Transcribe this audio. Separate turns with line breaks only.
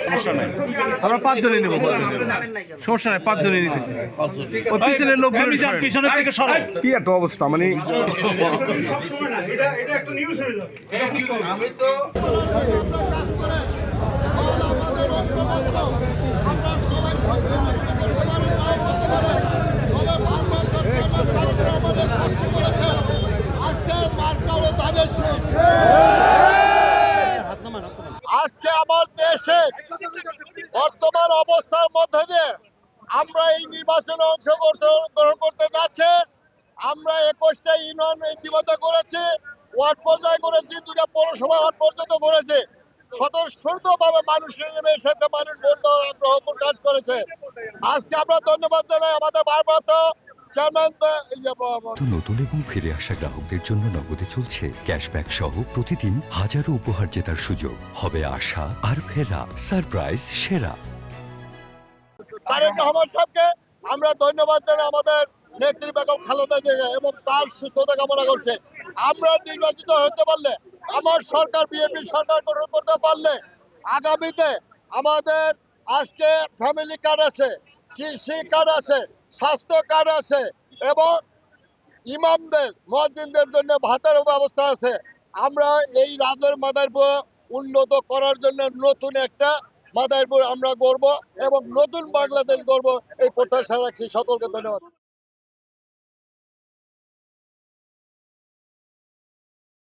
সমস্যা নাই, আমরা 5 জনই নেবো, সমস্যা নাই, 5 জনই নিতেছি। ওই পিছনের লোকগুলো পিছনের থেকে সরো। কি একটা অবস্থা, মানে আমি তো
আজকে আমার দেশে বর্তমান অবস্থার মধ্যে দিয়ে আমরা এই নির্বাচনে অংশগ্রহণ করতে যাচ্ছে। আমরা 21টা ইউনিয়ন ইতিমধ্য করেছি, ওয়ার্ড পর্যায়ে করেছি, 2টা পৌরসভা ওয়ার্ড পর্যন্ত করেছি। স্বতঃস্ফূর্তভাবে মানুষের নেমে এসেছে, মানুষ ভোট দেওয়ার আগ্রহ প্রকাশ করেছে। আজকে আমরা ধন্যবাদ জানাই আমাদের ভারপ্রাপ্ত চেয়ারম্যান।
নতুন এবং ফিরে আসা গ্রাহকদের জন্য নগদে চলছে ক্যাশব্যাক সহ প্রতিদিন হাজারো উপহার জেতার সুযোগ। হবে আশা আর ফেরা, সারপ্রাইজ সেরা।
তারেক রহমান সাহেবকে আমরা ধন্যবাদ জানাই, আমাদের নেত্রী বেগম খালেদা জিয়া, এবং তার সুস্থতা কামনা করছে। আমরা নির্বাচিত হতে পারলে, আমার সরকার বিএনপি সরকার গঠন করতে পারলে আগামীতে আমাদের আজকে ফ্যামিলি কার্ড আছে, কৃষি কার্ড আছে, স্বাস্থ্য কার্ড আছে, এবং ইমামদের মুয়াজ্জিনদের জন্য ভাতার ব্যবস্থা আছে। আমরা এই রাজের মাদারীপুর উন্নত করার জন্য নতুন একটা মাদারীপুর আমরা গড়ব এবং নতুন বাংলাদেশ গড়ব, এই প্রত্যাশা রাখছি। সকলকে ধন্যবাদ।